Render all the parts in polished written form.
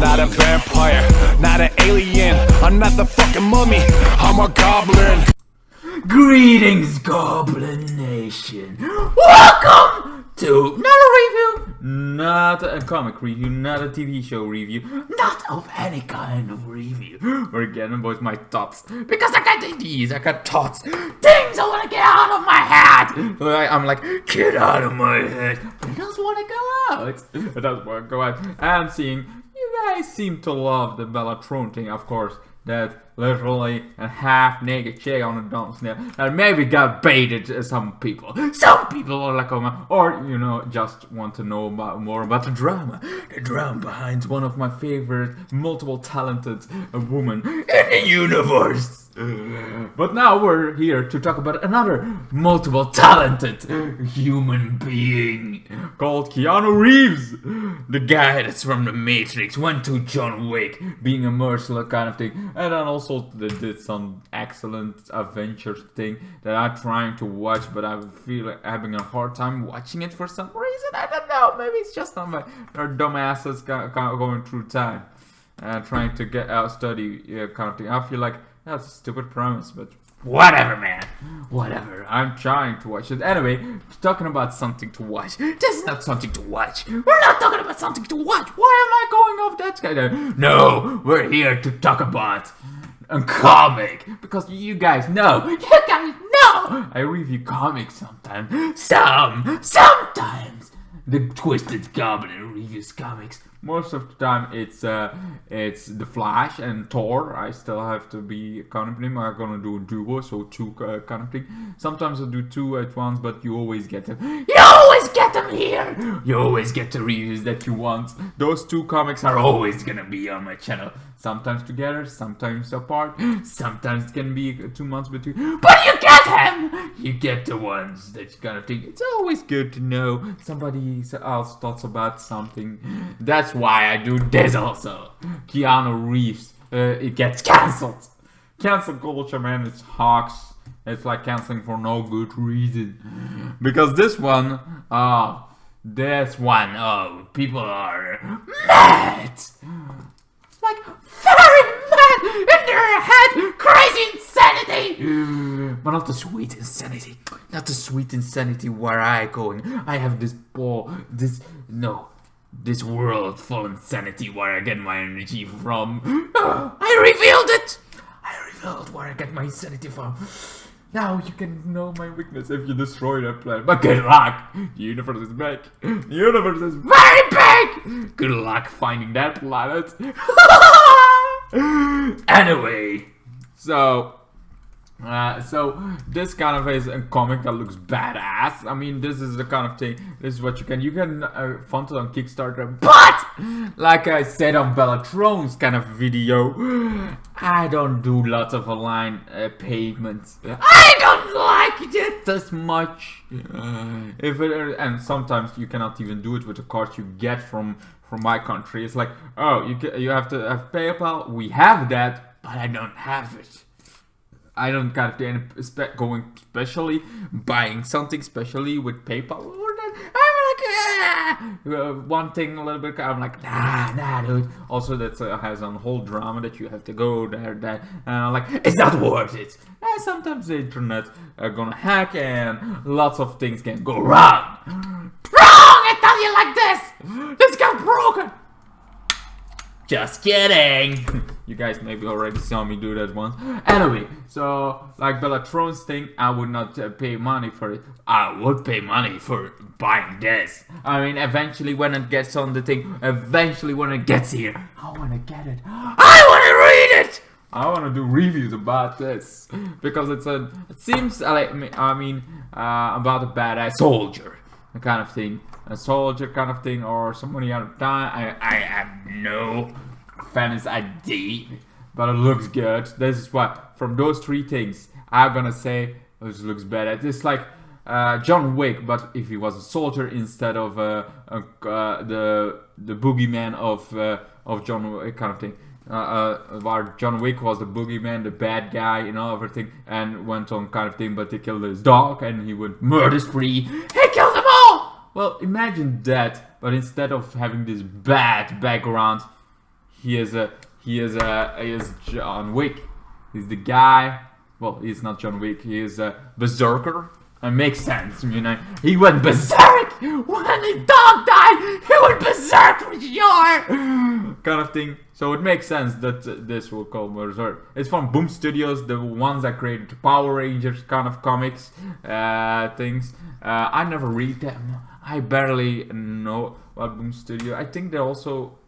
not a vampire, not an alien. I'm not the fucking mummy, I'm a goblin. Greetings, Goblin Nation. Welcome to not a review, not a comic review, not a TV show review, not of any kind of review. We're getting about my thoughts, because I got ideas, I got thoughts, things I want to get out of my head. I'm like, get out of my head. But it doesn't want to go out. It doesn't want to go out. And seeing you guys seem to love the Bellatron thing, of course. That literally a half-naked chick on a dance now that maybe got baited some people. Some people are like, or you know, just want to know more about the drama behind one of my favorite multiple talented women in the universe. But now we're here to talk about another multiple talented human being called Keanu Reaves, the guy that's from the Matrix, went to John Wick, being a merciless kind of thing, and then also did some excellent adventures thing that I'm trying to watch, but I feel like having a hard time watching it for some reason. I don't know, maybe it's just on my dumbasses going through time, trying to get out study kind of thing. I feel like that's a stupid premise, but whatever, man. Whatever. I'm trying to watch it. Anyway, talking about something to watch. This is not something to watch. We're not talking about something to watch. Why am I going off that kind of... No, we're here to talk about a comic. Because you guys know. You guys know. I review comics sometimes. Sometimes. The Twisted Goblin reviews comics. Most of the time it's The Flash and Thor. I still have to be accompanying. I'm gonna do a duo, so two kind of thing. Sometimes I do two at once, but you always get them. You always get them here. You always get the reviews that you want. Those two comics are always gonna be on my channel. Sometimes together, sometimes apart. Sometimes it can be 2 months between. But you get them. You get the ones that you kind of think. It's always good to know somebody else thoughts about something. That's why I do this also. Keanu Reaves, it gets cancelled. Cancel culture, man, it's hawks. It's like canceling for no good reason. Because this one, people are mad. Like, very mad in their head, crazy insanity. But not the sweet insanity. Not the sweet insanity where I going. I have this this world full of insanity where I get my energy from. I revealed it! I revealed where I get my insanity from. Now you can know my weakness if you destroy that planet. But good luck! The universe is big. The universe is very big! Good luck finding that planet. Anyway, so this kind of is a comic that looks badass. I mean, this is the kind of thing. This is what you can fund it on Kickstarter. But like I said on Bellatron's kind of video, I don't do lots of online payments. I don't like it this much. And sometimes you cannot even do it with the cards you get from my country. It's like, oh, you have to have PayPal. We have that, but I don't have it. I don't kind of going specially buying something specially with PayPal or that. I'm like, one thing a little bit. I'm like, nah, dude. Also, that has a whole drama that you have to go there, that, and I'm like, it's not worth it. And sometimes the internet are gonna hack, and lots of things can go wrong. Wrong! I tell you like this. This got broken. Just kidding! You guys maybe already saw me do that once. Anyway, so like Bellatron's thing, I would not pay money for it. I would pay money for buying this. I mean, eventually when it gets on the thing, eventually when it gets here, I want to get it. I want to read it! I want to do reviews about this. Because it seems like, about a badass soldier kind of thing. A soldier kind of thing, or somebody out of time. I have no fantasy idea, but it looks good. This is what, from those three things, I'm gonna say this looks better. It's like John Wick, but if he was a soldier instead of the boogeyman of John Wick kind of thing. Where John Wick was the boogeyman, the bad guy, you know, everything, and went on kind of thing, but they killed his dog, and he went murder spree. He killed them all! Well, imagine that, but instead of having this bad background, he is John Wick. He's the guy. Well, he's not John Wick. He is a berserker. It makes sense, you know. He went berserk when his dog died. He went berserk for sure, kind of thing. So it makes sense that this will call berserk. It's from Boom Studios, the ones that created the Power Rangers kind of comics things. I never read them. I barely know about Boom Studio. I think they're also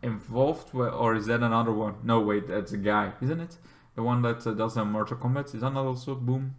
involved with, or is that another one? No, wait, that's a guy, isn't it? The one that does the Mortal Kombat. Is that not also Boom?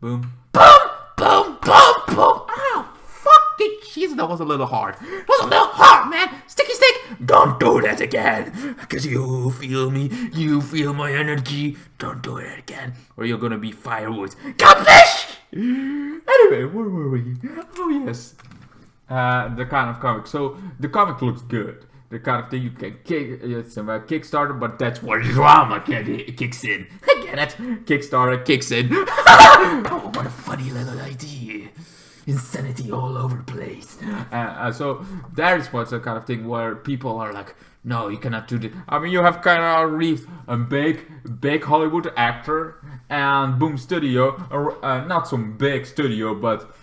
Boom. Boom! Boom! Boom! Boom! Ow! Fucking jeez, that was a little hard. That was a little hard, man! Sticky stick! Don't do that again! Because you feel me. You feel my energy. Don't do it again. Or you're gonna be firewood. Kaplish! Anyway, where were we? Oh, yes. The kind of comic. So, the comic looks good. The kind of thing you can kick, it's a Kickstarter, but that's where the drama kicks in. I get it. Kickstarter kicks in. Oh, what a funny little idea. Insanity all over the place. So that is what's the kind of thing where people are like, no, you cannot do this. I mean, you have kind of Reaves, a big Hollywood actor, and Boom Studio, not some big studio, but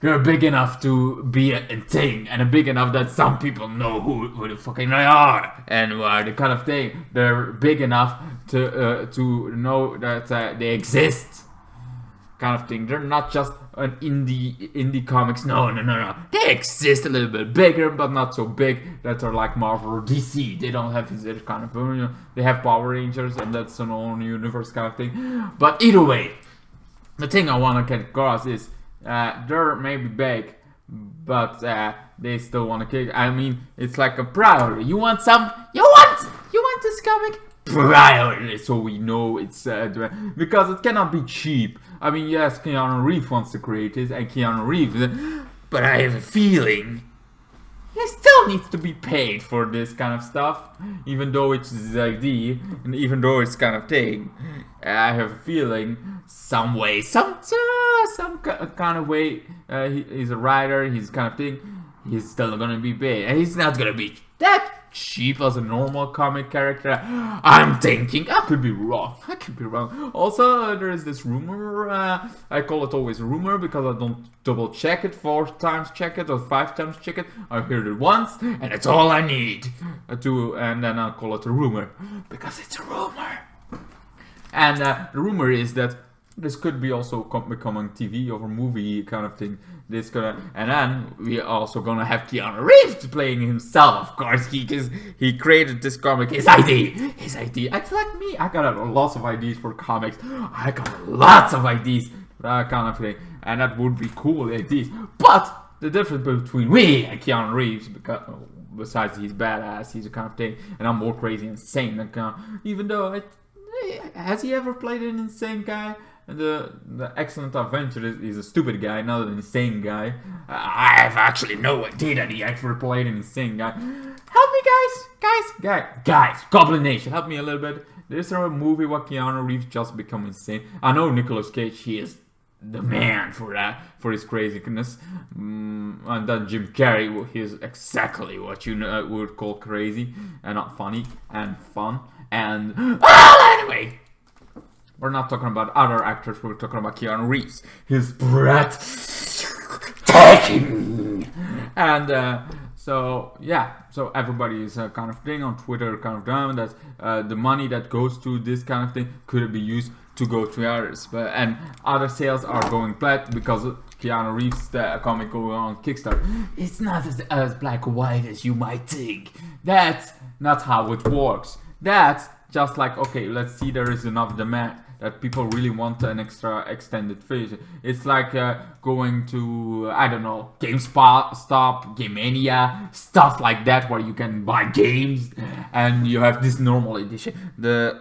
they're big enough to be a thing, and big enough that some people know who the fucking they are, and the kind of thing. They're big enough to know that they exist, kind of thing. They're not just an indie comics. No. They exist a little bit bigger, but not so big that they're like Marvel or DC. They don't have this kind of, you know, they have Power Rangers, and that's an own universe kind of thing. But either way, the thing I want to get across is, they're maybe big, but they still want to kick. I mean, it's like a priority. You want some? You want this comic? Priority. So we know it's because it cannot be cheap. I mean, yes, Keanu Reeves wants to create it, and Keanu Reeves, but I have a feeling he still needs to be paid for this kind of stuff, even though it's his idea, and even though it's kind of thing. I have a feeling some way, some kind of way, he's a writer, he's kind of thing, he's still gonna be paid, and he's not gonna be that cheap as a normal comic character. I'm thinking, I could be wrong. Also, there is this rumor, I call it always a rumor because I don't double check it, 4 times check it or 5 times check it. I heard it once, and it's all I need and then I'll call it a rumor because it's a rumor. And the rumor is that this could be also becoming TV or movie kind of thing. And then we also gonna have Keanu Reeves playing himself, of course. He created this comic, his idea. It's like me. I got lots of ideas for comics. I got lots of ideas, that kind of thing, and that would be cool ideas. But the difference between me and Keanu Reeves, because besides he's badass, he's a kind of thing, and I'm more crazy and insane than Keanu. Even though has he ever played an insane guy? The Excellent Adventure is a stupid guy, not an insane guy. I have actually no idea that he actually played an insane guy. Help me, guys, Goblin Nation, help me a little bit. Is there a movie where Keanu Reeves just become insane? I know Nicolas Cage, he is the man for that, for his craziness. And then Jim Carrey, he is exactly what you would call crazy and not funny and fun. And anyway, we're not talking about other actors, we're talking about Keanu Reeves. His breathtaking. And so everybody is kind of thing on Twitter, kind of done that the money that goes to this kind of thing could be used to go to others, and other sales are going flat because Keanu Reeves comic going on Kickstarter. It's not as black and white as you might think. That's not how it works. That's just like, okay, let's see, there is enough demand that people really want an extra extended version. It's like going to, I don't know, GameStop, Game Mania, stuff like that, where you can buy games and you have this normal edition,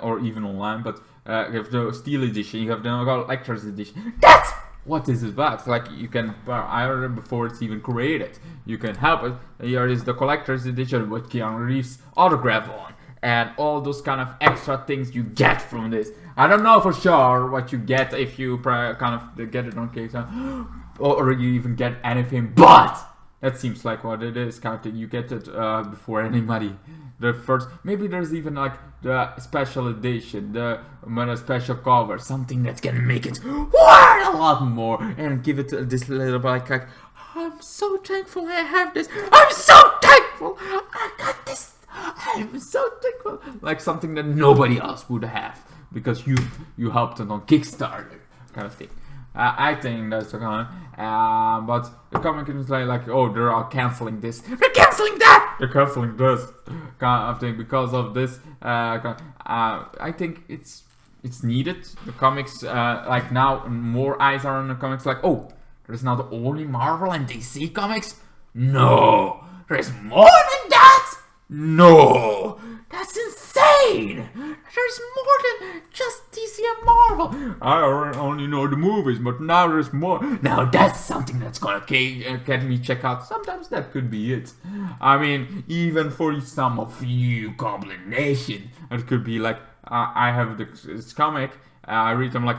or even online, but you have the Steel edition, you have the Collector's edition. That's what this is about. Like, you can buy it before it's even created. You can help it. Here is the Collector's edition with Keanu Reeves autograph on, and all those kind of extra things you get from this. I don't know for sure what you get if you kind of get it on Kickstarter, or you even get anything, but That seems like what it is, kind of thing. You get it before anybody. The first, maybe there's even like the special edition, the special cover, something that's gonna make it worth a lot more and give it this little like I'm so thankful I have this. I'm so thankful I got this. I'm so thankful. Like something that nobody else would have because you helped it on Kickstarter, kind of thing. I think that's the kind of, but the comic is like, oh, they're all canceling this, they're canceling that, they're canceling this, kind of thing because of this. I think it's needed. The comics, like now, more eyes are on the comics. Like, oh, there's not only Marvel and DC comics. No, there's more than that. No, that's insane. There's more than just DC and Marvel. I only know the movies, but now there's more. Now that's something that's gonna get me check out. Sometimes that could be it. I mean, even for some of you, Goblin Nation, it could be like, I have this comic. I read them like,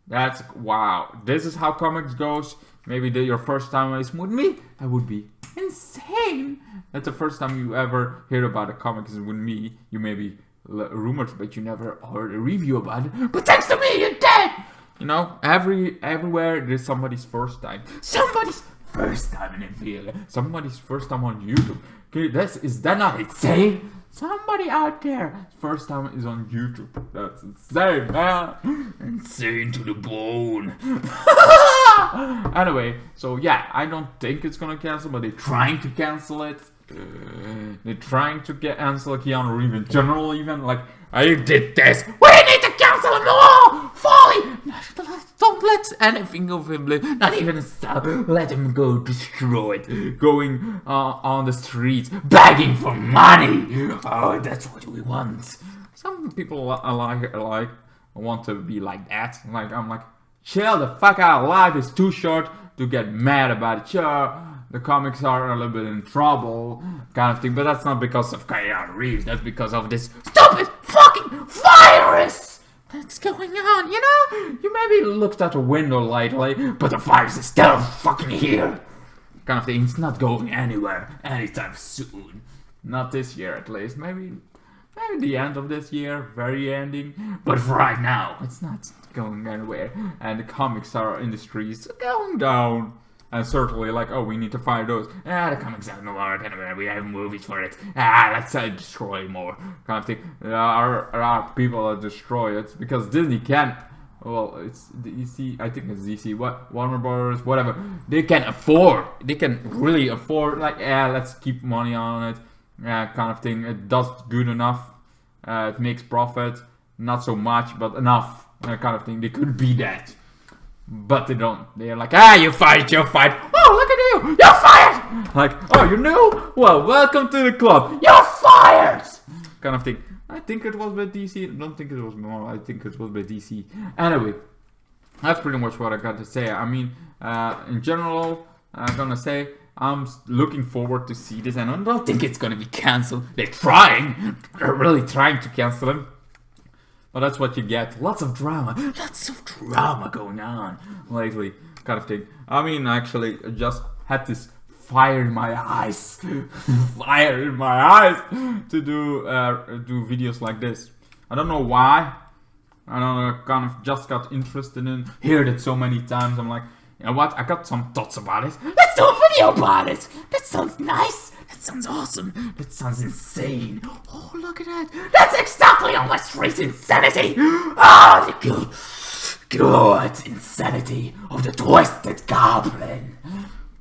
that's wow. This is how comics goes. Maybe your first time is with me. That would be insane. That's the first time you ever hear about a comic is with me. You maybe rumors, but you never heard a review about it. But thanks to me, you did. You know, everywhere there's somebody's first time. Somebody's first time in a video. Somebody's first time on YouTube. Okay, is that not insane? Somebody out there first time is on YouTube. That's insane, man. Insane to the bone. Anyway, so yeah, I don't think it's gonna cancel, but they're trying to cancel it. They're trying to cancel Keanu Reaves in general, even like, I did this. We need to cancel him all. Folly. Don't let anything of him live. Not even a sound. Let him go destroyed. Going on the streets, begging for money. Oh, that's what we want. Some people like want to be like that. Like, I'm like, chill the fuck out. Life is too short to get mad about it. Sure, the comics are a little bit in trouble, kind of thing, but that's not because of Keanu Reaves. That's because of this stupid fucking virus that's going on, you know? You maybe looked out the window lately, but the virus is still fucking here. Kind of thing. It's not going anywhere anytime soon. Not this year, at least. Maybe the end of this year, very ending. But for right now, it's not going anywhere. And the comics industries going down. And certainly, like, oh, we need to find those. The comics are no more. We have movies for it. Let's destroy more. Kind of thing. There are people that destroy it because Disney can't. Well, it's DC. I think it's DC. What, Warner Brothers, whatever. They can afford. They can really afford. Like, let's keep money on it. Kind of thing. It does good enough. It makes profit. Not so much, but enough. Kind of thing. They could be that. But they don't. They're like, you're fired, you're fired. Oh, look at you, you're fired. Like, oh, you knew? Well, welcome to the club. You're fired. Kind of thing. I think it was by DC. I don't think it was more. I think it was by DC. Anyway, that's pretty much what I got to say. I mean, in general, I'm gonna say I'm looking forward to see this, and I don't think it's gonna be cancelled. They're trying. They're really trying to cancel him. But that's what you get. Lots of drama going on lately, kind of thing. I mean, actually, I just had this fire in my eyes, to do videos like this. I don't know why. I don't know. Kind of just got interested in. Heard it so many times. I'm like, you know what? I got some thoughts about it. Let's do a video about it. That sounds nice. That sounds awesome. That sounds insane. Oh, look at that. That's exactly on my street insanity. Oh, the good insanity of the twisted goblin.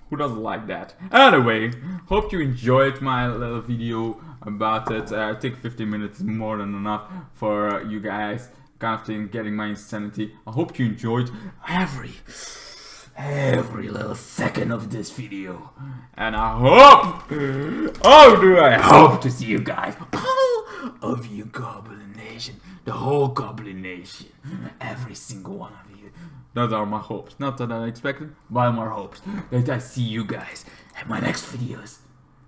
Who doesn't like that? Anyway, hope you enjoyed my little video about it. I think 15 minutes is more than enough for you guys. Kind of thing, getting my insanity. I hope you enjoyed every little second of this video, and I hope to see you guys, all of you Goblin Nation, the whole Goblin Nation, every single one of you. Those are my hopes, not that I expected, but my hopes that I see you guys at my next videos.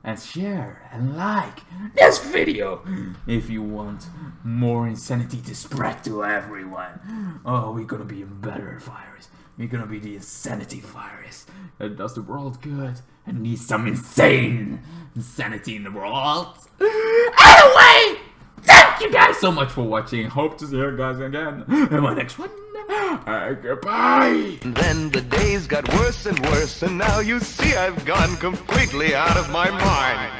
and share and like this video if you want more insanity to spread to everyone. Oh, we're gonna be a better virus. We're gonna be the insanity virus that does the world good and needs some insanity in the world. Anyway, thank you guys so much for watching. Hope to see you guys again in my next one. Goodbye. And then the days got worse and worse, and now you see I've gone completely out of my mind.